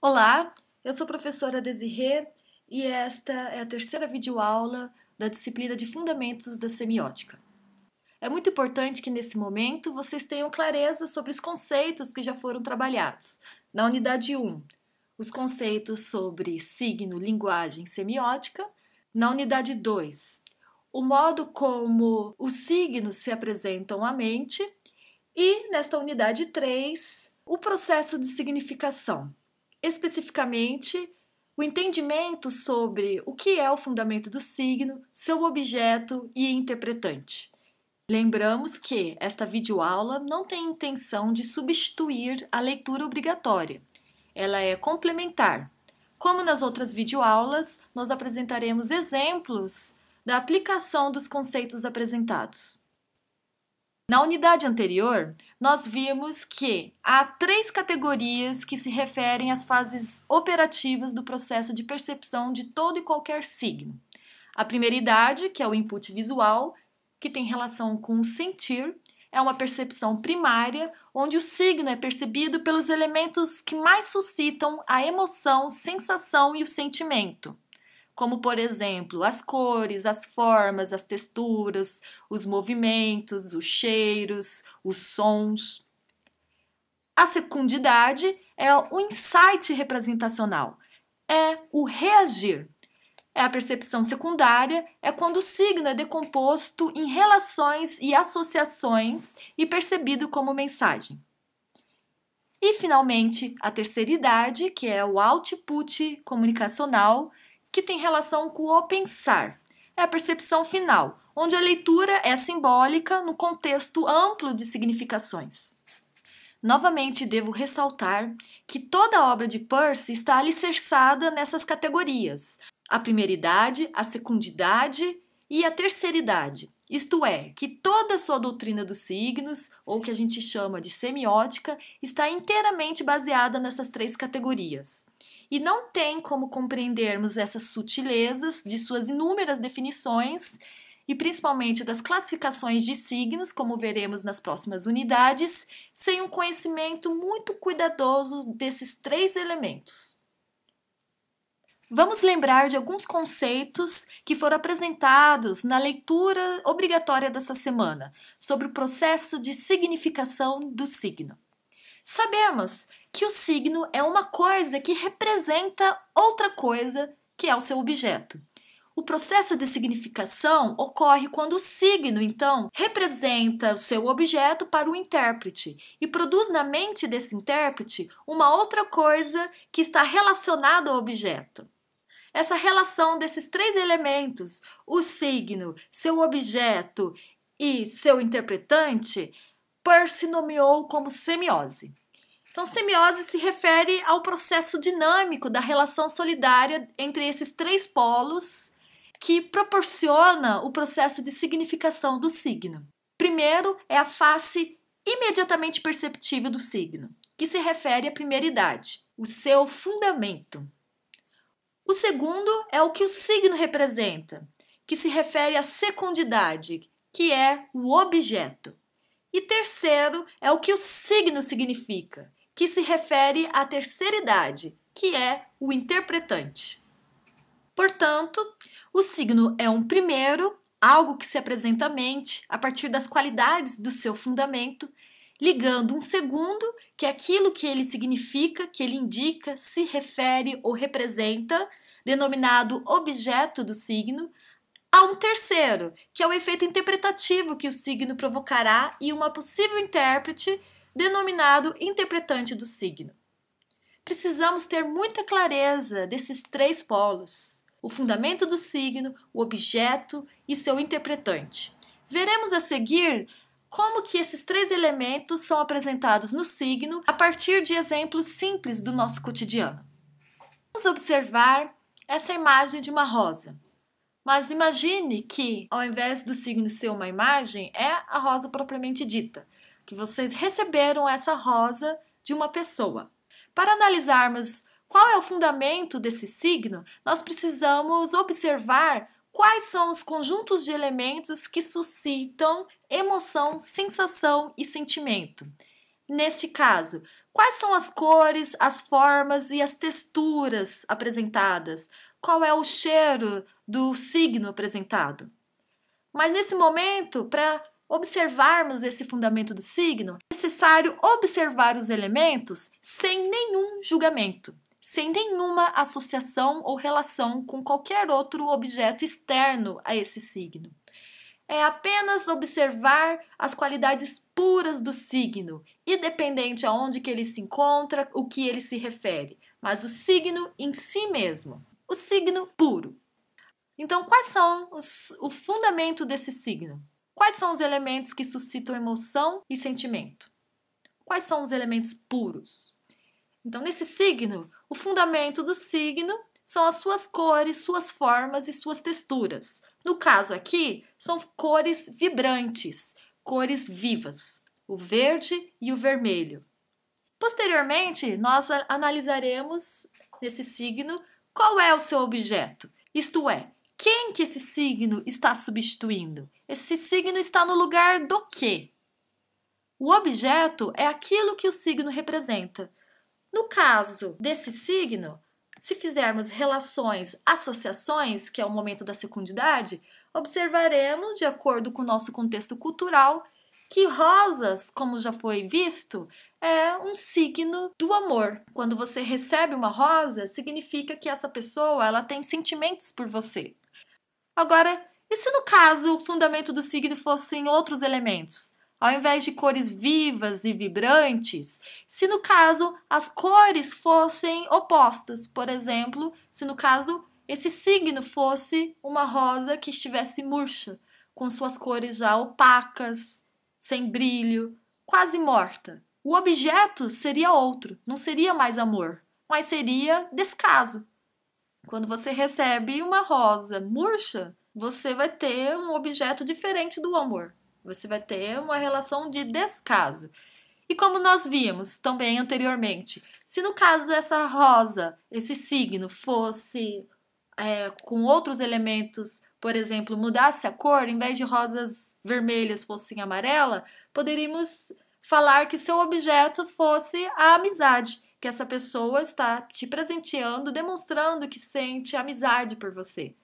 Olá, eu sou a professora Desirê e esta é a terceira videoaula da disciplina de Fundamentos da Semiótica. É muito importante que nesse momento vocês tenham clareza sobre os conceitos que já foram trabalhados. Na unidade 1, os conceitos sobre signo, linguagem, semiótica. Na unidade 2, o modo como os signos se apresentam à mente. E nesta unidade 3, o processo de significação. Especificamente, o entendimento sobre o que é o fundamento do signo, seu objeto e interpretante. Lembramos que esta videoaula não tem intenção de substituir a leitura obrigatória. Ela é complementar. Como nas outras videoaulas, nós apresentaremos exemplos da aplicação dos conceitos apresentados. Na unidade anterior, nós vimos que há 3 categorias que se referem às fases operativas do processo de percepção de todo e qualquer signo. A primeira idade, que é o input visual, que tem relação com o sentir, é uma percepção primária, onde o signo é percebido pelos elementos que mais suscitam a emoção, sensação e o sentimento, como, por exemplo, as cores, as formas, as texturas, os movimentos, os cheiros, os sons. A secundidade é o insight representacional, é o reagir. É a percepção secundária, é quando o signo é decomposto em relações e associações e percebido como mensagem. E, finalmente, a terceira idade, que é o output comunicacional, que tem relação com o pensar. É a percepção final, onde a leitura é simbólica no contexto amplo de significações. Novamente, devo ressaltar que toda a obra de Peirce está alicerçada nessas categorias: a primeira idade, a secundidade e a terceira idade. Isto é, que toda a sua doutrina dos signos, ou que a gente chama de semiótica, está inteiramente baseada nessas 3 categorias. E não tem como compreendermos essas sutilezas de suas inúmeras definições e principalmente das classificações de signos, como veremos nas próximas unidades, sem um conhecimento muito cuidadoso desses 3 elementos. Vamos lembrar de alguns conceitos que foram apresentados na leitura obrigatória dessa semana sobre o processo de significação do signo. Sabemos que o signo é uma coisa que representa outra coisa que é o seu objeto. O processo de significação ocorre quando o signo, então, representa o seu objeto para o intérprete e produz na mente desse intérprete uma outra coisa que está relacionada ao objeto. Essa relação desses 3 elementos, o signo, seu objeto e seu interpretante, Peirce nomeou como semiose. Então, semiose se refere ao processo dinâmico da relação solidária entre esses 3 polos que proporciona o processo de significação do signo. Primeiro é a face imediatamente perceptível do signo, que se refere à primeira idade, o seu fundamento. O segundo é o que o signo representa, que se refere à secundidade, que é o objeto. E terceiro é o que o signo significa, que se refere à terceira idade, que é o interpretante. Portanto, o signo é um primeiro, algo que se apresenta à mente a partir das qualidades do seu fundamento, ligando um segundo, que é aquilo que ele significa, que ele indica, se refere ou representa, denominado objeto do signo, a um terceiro, que é o efeito interpretativo que o signo provocará e uma possível intérprete, denominado interpretante do signo. Precisamos ter muita clareza desses 3 polos: o fundamento do signo, o objeto e seu interpretante. Veremos a seguir como que esses 3 elementos são apresentados no signo a partir de exemplos simples do nosso cotidiano. Vamos observar essa imagem de uma rosa. Mas imagine que, ao invés do signo ser uma imagem, é a rosa propriamente dita, que vocês receberam essa rosa de uma pessoa. Para analisarmos qual é o fundamento desse signo, nós precisamos observar quais são os conjuntos de elementos que suscitam emoção, sensação e sentimento. Neste caso, Quais são as cores, as formas e as texturas apresentadas? Qual é o cheiro do signo apresentado? Mas nesse momento, para observarmos esse fundamento do signo, é necessário observar os elementos sem nenhum julgamento, sem nenhuma associação ou relação com qualquer outro objeto externo a esse signo. É apenas observar as qualidades puras do signo, independente aonde que ele se encontra, o que ele se refere, mas o signo em si mesmo, o signo puro. Então, quais são o fundamento desse signo? Quais são os elementos que suscitam emoção e sentimento? Quais são os elementos puros? Então, nesse signo, o fundamento do signo são as suas cores, suas formas e suas texturas. No caso aqui, são cores vibrantes, cores vivas, o verde e o vermelho. Posteriormente, nós analisaremos nesse signo qual é o seu objeto, isto é, quem que esse signo está substituindo? Esse signo está no lugar do quê? O objeto é aquilo que o signo representa. No caso desse signo, se fizermos relações, associações, que é o momento da secundidade, observaremos, de acordo com o nosso contexto cultural, que rosas, como já foi visto, é um signo do amor. Quando você recebe uma rosa, significa que essa pessoa ela tem sentimentos por você. Agora, e se no caso o fundamento do signo fossem outros elementos? Ao invés de cores vivas e vibrantes, se no caso as cores fossem opostas, por exemplo, se no caso esse signo fosse uma rosa que estivesse murcha, com suas cores já opacas, sem brilho, quase morta. O objeto seria outro, não seria mais amor, mas seria descaso. Quando você recebe uma rosa murcha, você vai ter um objeto diferente do amor. Você vai ter uma relação de descaso. E como nós vimos também anteriormente, se no caso essa rosa, esse signo fosse com outros elementos, por exemplo, mudasse a cor, em vez de rosas vermelhas fossem amarela, poderíamos falar que seu objeto fosse a amizade, que essa pessoa está te presenteando, demonstrando que sente amizade por você.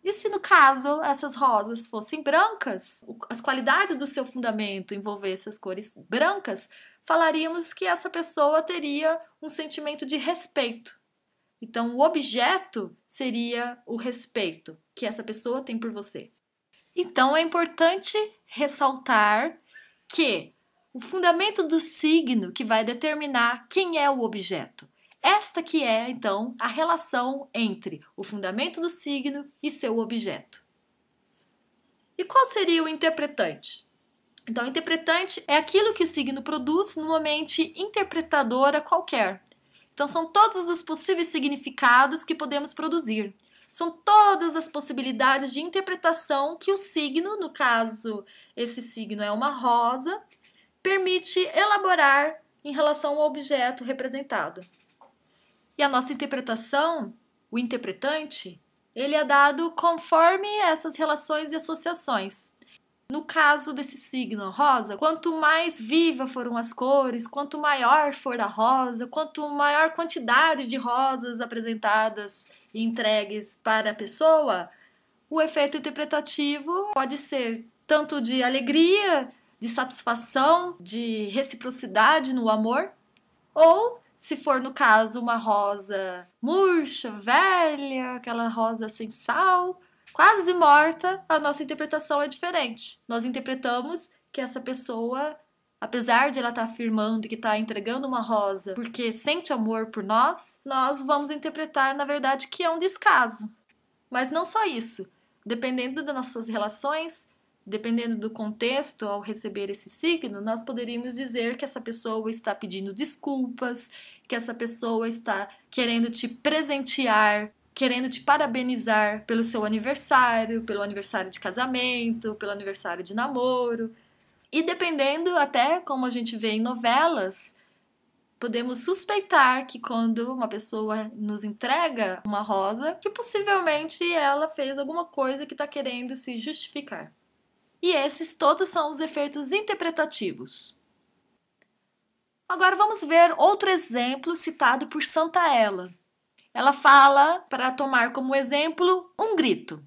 E se no caso essas rosas fossem brancas, as qualidades do seu fundamento envolvessem as cores brancas, falaríamos que essa pessoa teria um sentimento de respeito. Então, o objeto seria o respeito que essa pessoa tem por você. Então, é importante ressaltar que o fundamento do signo que vai determinar quem é o objeto. Esta que é, então, a relação entre o fundamento do signo e seu objeto. E qual seria o interpretante? Então, o interpretante é aquilo que o signo produz numa mente interpretadora qualquer. Então, são todos os possíveis significados que podemos produzir. São todas as possibilidades de interpretação que o signo, no caso, esse signo é uma rosa, permite elaborar em relação ao objeto representado. E a nossa interpretação, o interpretante, ele é dado conforme essas relações e associações. No caso desse signo rosa, quanto mais viva foram as cores, quanto maior for a rosa, quanto maior quantidade de rosas apresentadas e entregues para a pessoa, o efeito interpretativo pode ser tanto de alegria, de satisfação, de reciprocidade no amor, ou, se for no caso uma rosa murcha, velha, aquela rosa sem sal, quase morta, a nossa interpretação é diferente. Nós interpretamos que essa pessoa, apesar de ela estar afirmando que está entregando uma rosa porque sente amor por nós, nós vamos interpretar, na verdade, que é um descaso. Mas não só isso. Dependendo das nossas relações, dependendo do contexto ao receber esse signo, nós poderíamos dizer que essa pessoa está pedindo desculpas, que essa pessoa está querendo te presentear, querendo te parabenizar pelo seu aniversário, pelo aniversário de casamento, pelo aniversário de namoro. E dependendo até, como a gente vê em novelas, podemos suspeitar que quando uma pessoa nos entrega uma rosa, que possivelmente ela fez alguma coisa que está querendo se justificar. E esses todos são os efeitos interpretativos. Agora vamos ver outro exemplo citado por Santa Ela. Ela fala, para tomar como exemplo, um grito,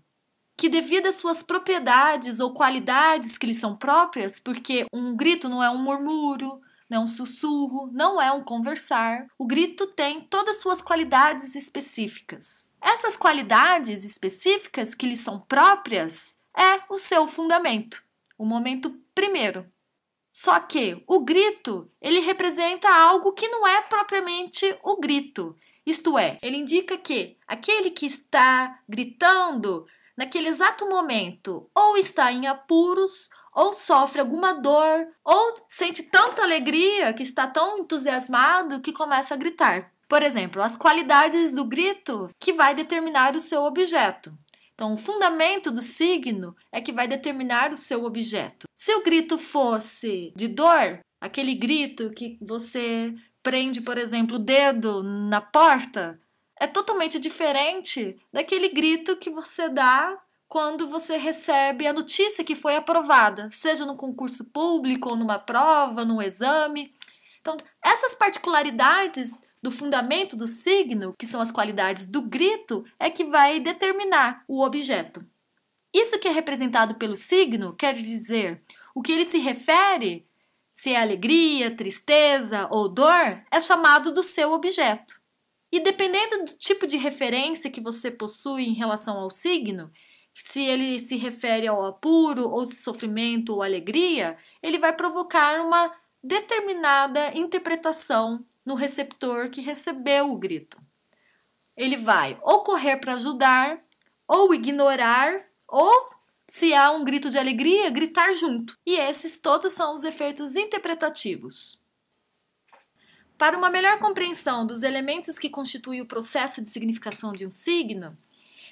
que devido às suas propriedades ou qualidades que lhe são próprias, porque um grito não é um murmúrio, não é um sussurro, não é um conversar, o grito tem todas as suas qualidades específicas. Essas qualidades específicas que lhe são próprias é o seu fundamento, o momento primeiro. Só que o grito, ele representa algo que não é propriamente o grito. Isto é, ele indica que aquele que está gritando, naquele exato momento, ou está em apuros, ou sofre alguma dor, ou sente tanta alegria, que está tão entusiasmado que começa a gritar. Por exemplo, as qualidades do grito que vai determinar o seu objeto. Então, o fundamento do signo é que vai determinar o seu objeto. Se o grito fosse de dor, aquele grito que você prende, por exemplo, o dedo na porta, é totalmente diferente daquele grito que você dá quando você recebe a notícia que foi aprovada, seja no concurso público, ou numa prova, num exame. Então, essas particularidades do fundamento do signo, que são as qualidades do grito, é que vai determinar o objeto. Isso que é representado pelo signo quer dizer o que ele se refere, se é alegria, tristeza ou dor, é chamado do seu objeto. E dependendo do tipo de referência que você possui em relação ao signo, se ele se refere ao apuro, ou sofrimento ou alegria, ele vai provocar uma determinada interpretação no receptor que recebeu o grito. Ele vai ou correr para ajudar, ou ignorar, ou, se há um grito de alegria, gritar junto. E esses todos são os efeitos interpretativos. Para uma melhor compreensão dos elementos que constituem o processo de significação de um signo,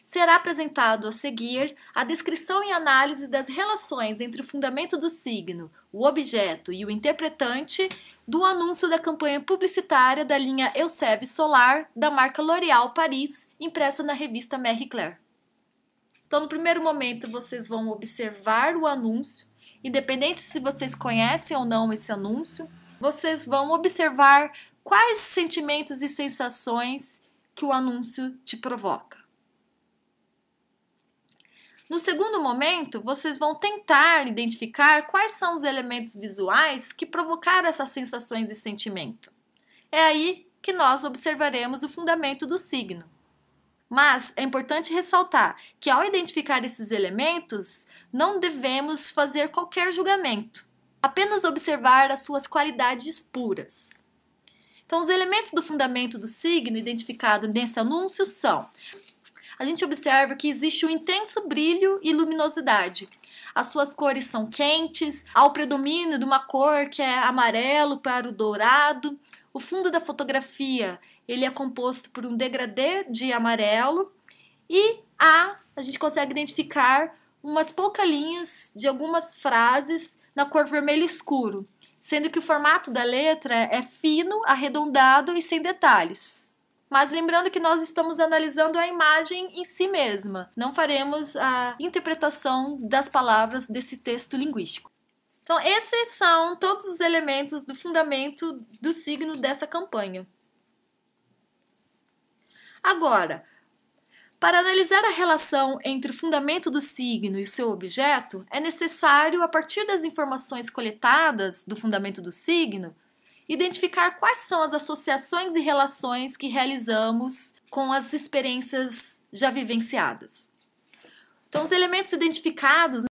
será apresentado a seguir a descrição e análise das relações entre o fundamento do signo, o objeto e o interpretante do anúncio da campanha publicitária da linha Elseve Solar da marca L'Oréal Paris, impressa na revista Marie Claire. Então, no primeiro momento, vocês vão observar o anúncio, independente se vocês conhecem ou não esse anúncio, vocês vão observar quais sentimentos e sensações que o anúncio te provoca. No segundo momento, vocês vão tentar identificar quais são os elementos visuais que provocaram essas sensações e sentimento. É aí que nós observaremos o fundamento do signo. Mas é importante ressaltar que ao identificar esses elementos, não devemos fazer qualquer julgamento, apenas observar as suas qualidades puras. Então, os elementos do fundamento do signo identificado nesse anúncio são: a gente observa que existe um intenso brilho e luminosidade. As suas cores são quentes, há o predomínio de uma cor que é amarelo para o dourado. O fundo da fotografia ele é composto por um degradê de amarelo e a gente consegue identificar umas poucas linhas de algumas frases na cor vermelho escuro, sendo que o formato da letra é fino, arredondado e sem detalhes. Mas lembrando que nós estamos analisando a imagem em si mesma, não faremos a interpretação das palavras desse texto linguístico. Então, esses são todos os elementos do fundamento do signo dessa campanha. Agora, para analisar a relação entre o fundamento do signo e o seu objeto, é necessário, a partir das informações coletadas do fundamento do signo, identificar quais são as associações e relações que realizamos com as experiências já vivenciadas. Então, os elementos identificados